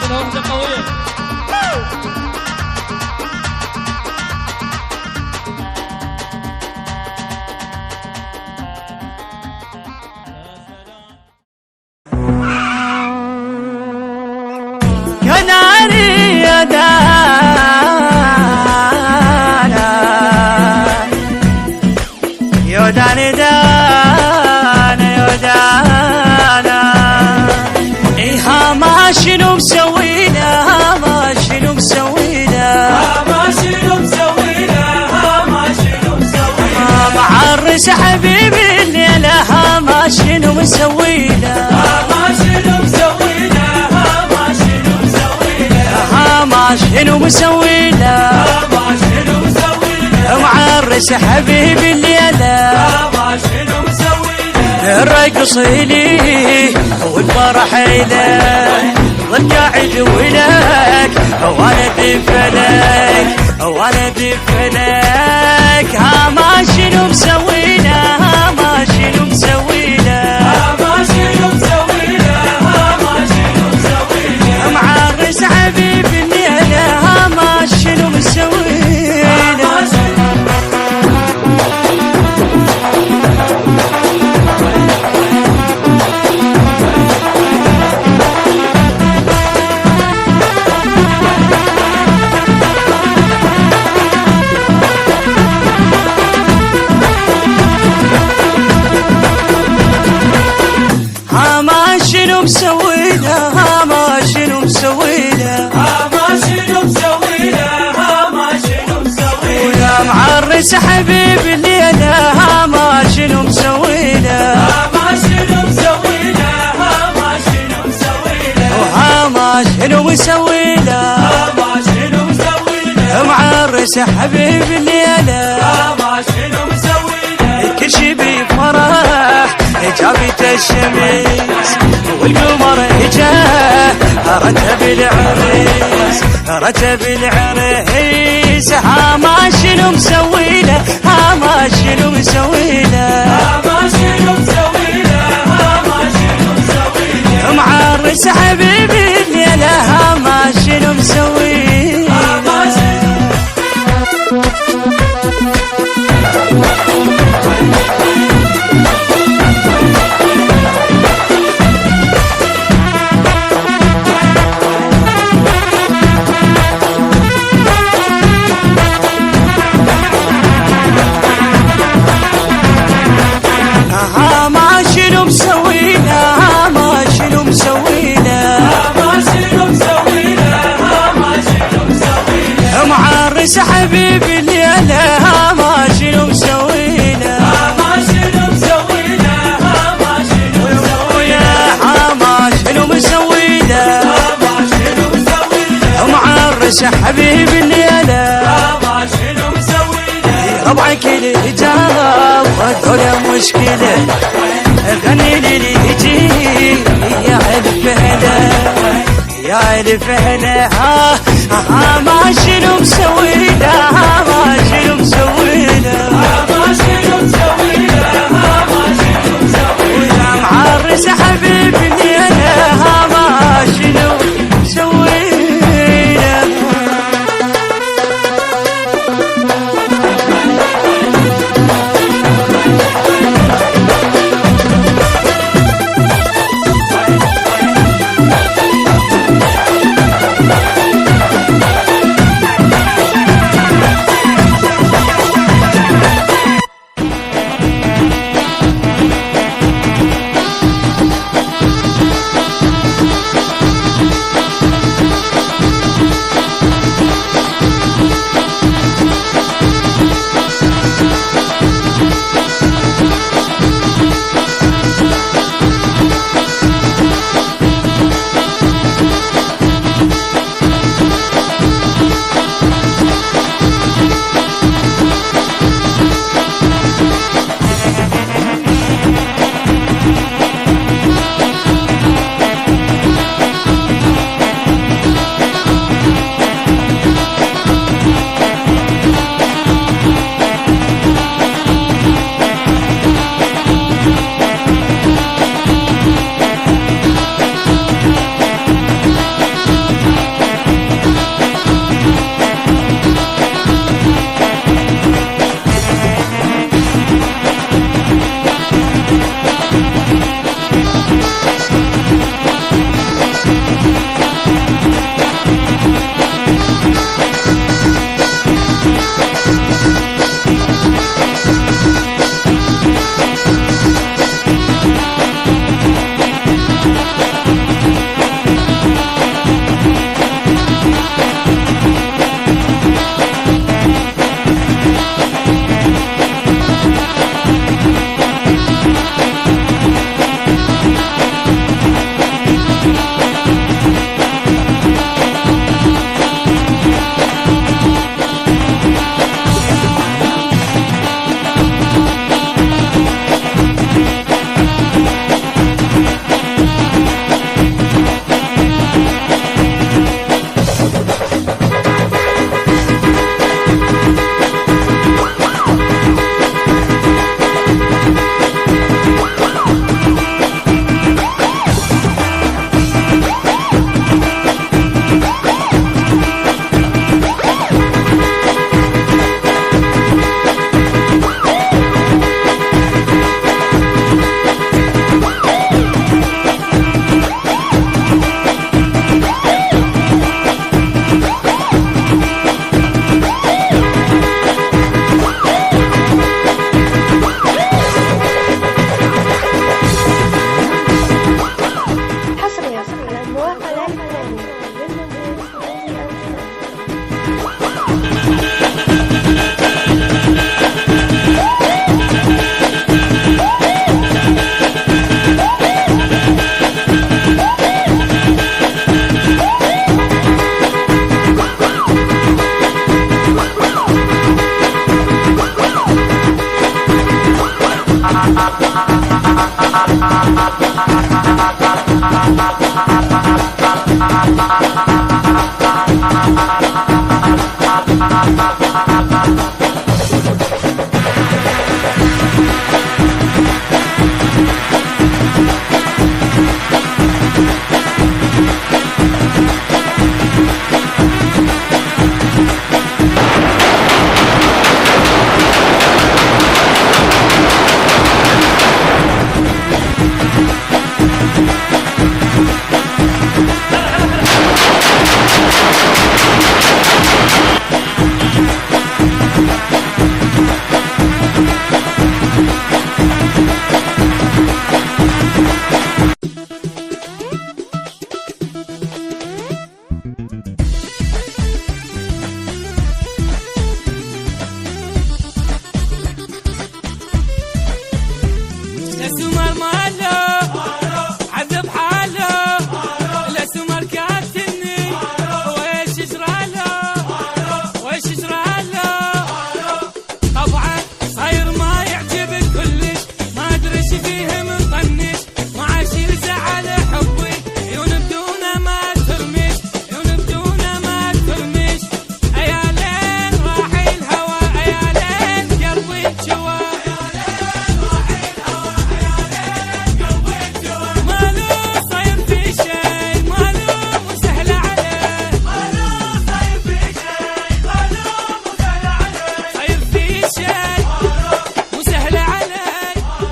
واحدة قوية. كناري يا دانا يا داني دانا يا دانا إيها ما شنو مسوينا ما شنو مسوينا ما شنو مسوينا ما شنو مسوينا معرس حبيبي الليلة ما شنو مسوينا ما شنو مسوينا ما شنو مسوينا ما شنو مسوينا ما شنو مسوينا معرس حبيبي الليلة ما شنو مسوينا الرقص لي والفرح لك والقاعد ولك وانا دفلك وانا دفلك ما شنو مسوينا ما شنو مسوينا ما شنو مسوينا ما شنو مسوينا معرس حبيبي الليلة ما شنو مسوينا شنو مسوينا ما شنو مسوينا ما شنو مسوينا ما شنو مسوينا ويا معرس حبيبي الليلة ما شنو مسوينا ما شنو مسوينا ما شنو مسوينا ما شنو مسوينا ما شنو مسوينا معرس حبيبي الليلة ما شنو مسوينا كل شي بفرح جابت الشمس والقمر اجاه رتب العريس رتب العريس ما شنو مسوينا ما شنو مسوينا ما شنو مسوينا ما شنو مسوينا معرس حبيبي الليلة ما شنو مسوينا ما شنو مسوينا ما شنو مسوينا ما شنو مسوينا ما شنو مسوينا معرس حبيبي الليلة ما شنو مسوينا ما شنو مسوينا ما شنو مسوينا ما شنو مسوينا ما شنو مسوينا معرس حبيبي الليلة ما شنو مسوينا ربعك الهجاب ولا مشكلة غني لي يجي يا الف هلا يا الف هلا ما شنو مسوينا ما شنو مسوينا ما شنو مسوينا ما شنو مسوينا معرس حبيبي الليلة ما شنو مسوينا مواقع الإسلامية.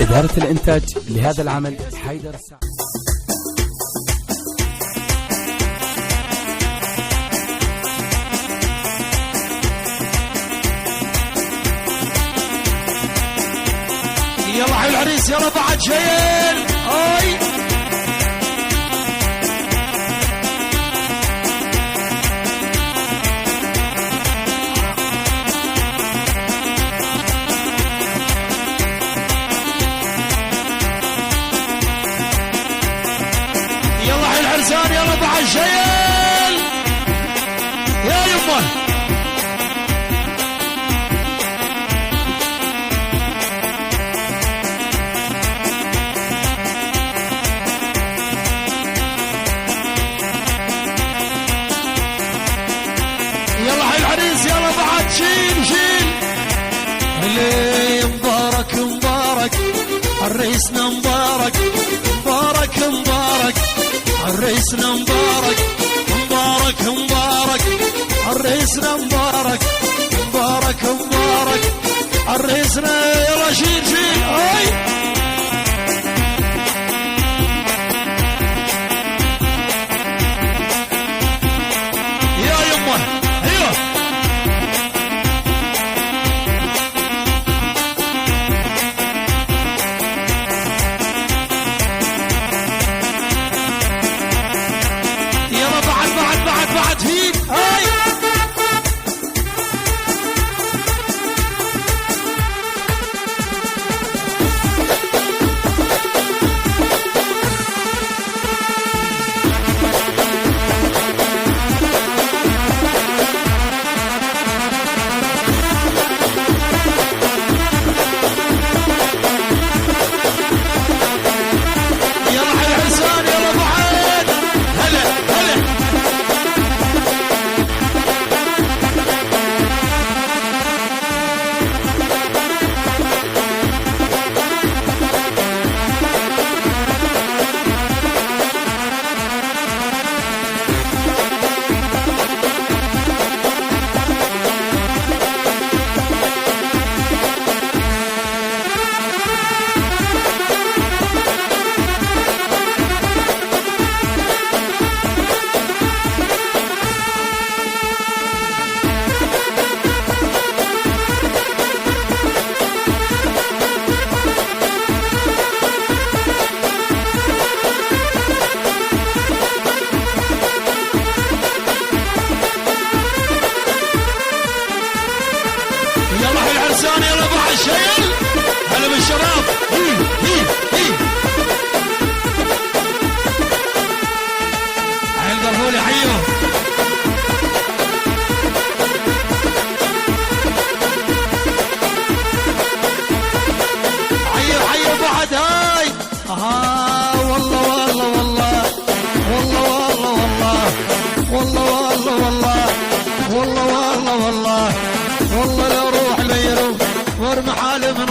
إدارة الإنتاج لهذا العمل حيدر السعد. يلا حي العريس يلا بعد شيل هاي يلا حي العرسان يلا بعد شيل يا يمه يلا بعد شيل شيل اللي مبارك مبارك عريسنا مبارك مبارك مبارك عريسنا مبارك مبارك مبارك عريسنا مبارك مبارك مبارك عريسنا يلا شيل شيل هاي يا يمه ايوه بعد هيك هاي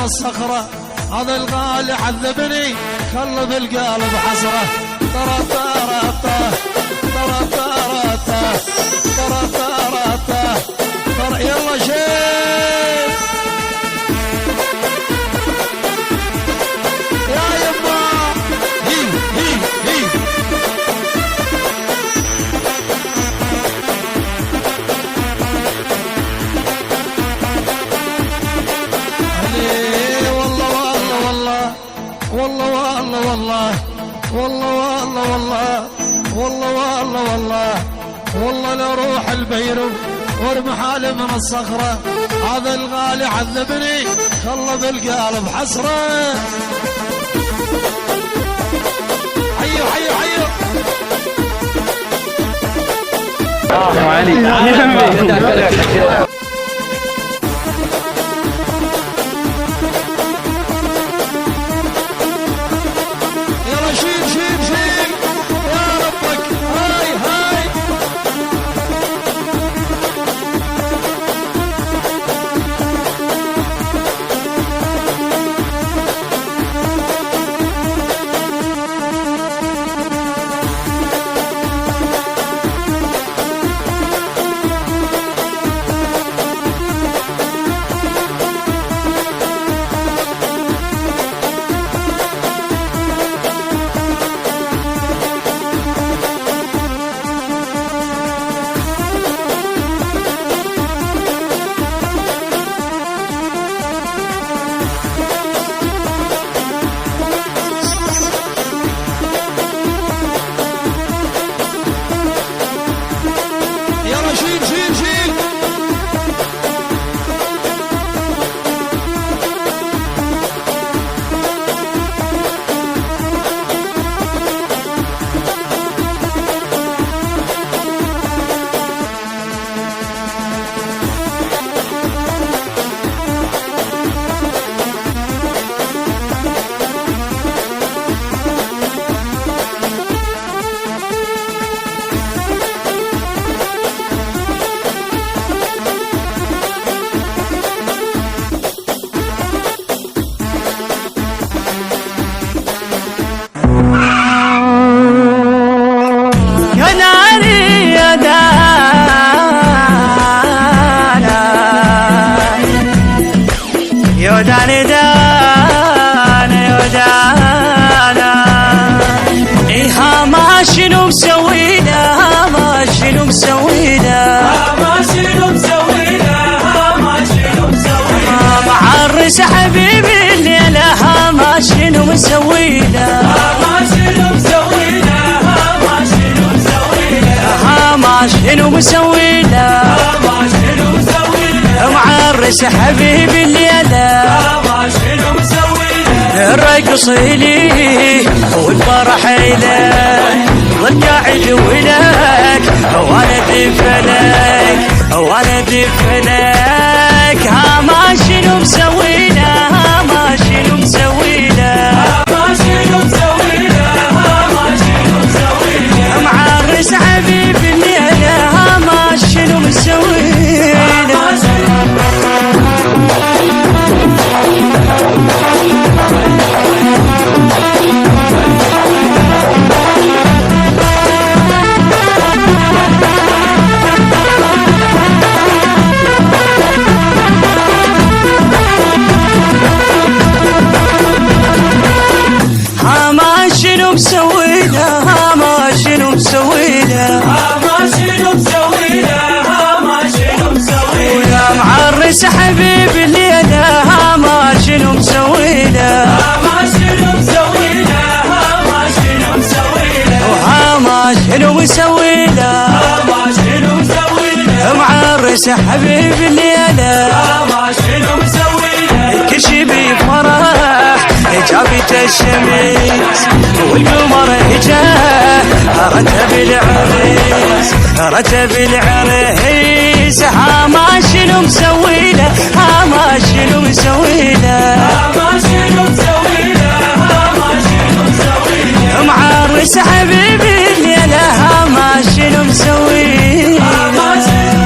الصخرة هذا الغالي عذبني خلى بالقلب حسرة ترى ترى ترى ترى ترى ترى ترى يلا شيف يا يما هي هي هي والله لو روح البيرو وارمي حالي من الصخرة هذا الغالي عذبني خلى بالقلب حسرة حيو حيو حيو يلا شيل شيل شيل يا ربك هاي هاي شيل شيل شيل يوداني دانا يودانا إيها ما شنو مسوينا ما شنو مسوينا ما شنو مسوينا ما شنو مسوينا معرس حبيبي الليلة ما شنو مسوينا ما شنو مسوينا ما شنو مسوينا ما شنو مسوينا ما شنو مسوينا معرس حبيبي الليلة ما شنو مسوينا الرقص لي والفرح لك والقاعد ولك وانا دفلك وانا دفلك ما شنو مسوينا ما شنو مسوينا ما شنو مسوينا ما شنو مسوينا معرس حبيبي الليلة ما شنو مسوينا ما شنو مسوينا ما شنو مسوينا ما شنو مسوينا ما شنو مسوينا معرس حبيبي الليلة ما شنو مسوينا ما شنو مسوينا ما شنو مسوينا ما شنو مسوينا ما شنو مسوينا معرس حبيبي الليلة ما شنو مسوينا كل شي بفرح جابت الشمس والقمر جاء رتب العريس رتب العريس ما شنو مسوينا ما شنو مسوينا ما شنو مسوينا ما شنو مسوينا معرس حبيبي الليلة ما شنو مسوينا ما شنو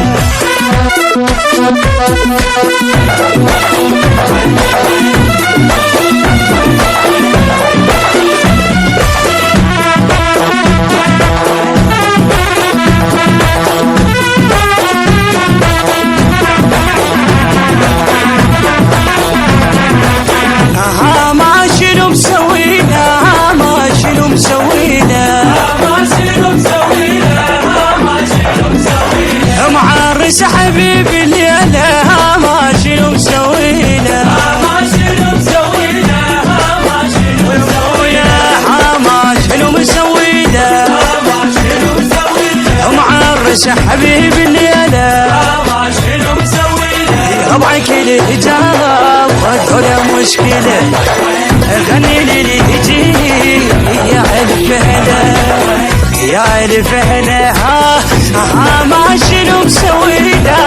حبيبي الليلة ما شنو مسوي له ما شنو مسوي له ما شنو مسوي له ما شنو مسوي له ما شنو مسوي له معرس حبيبي الليلة ما شنو مسوي له ربعك الهجاب وهذول مشكلة غني لي الهجي يا الفهلة يا الفهلة ها ما شنو مسوي له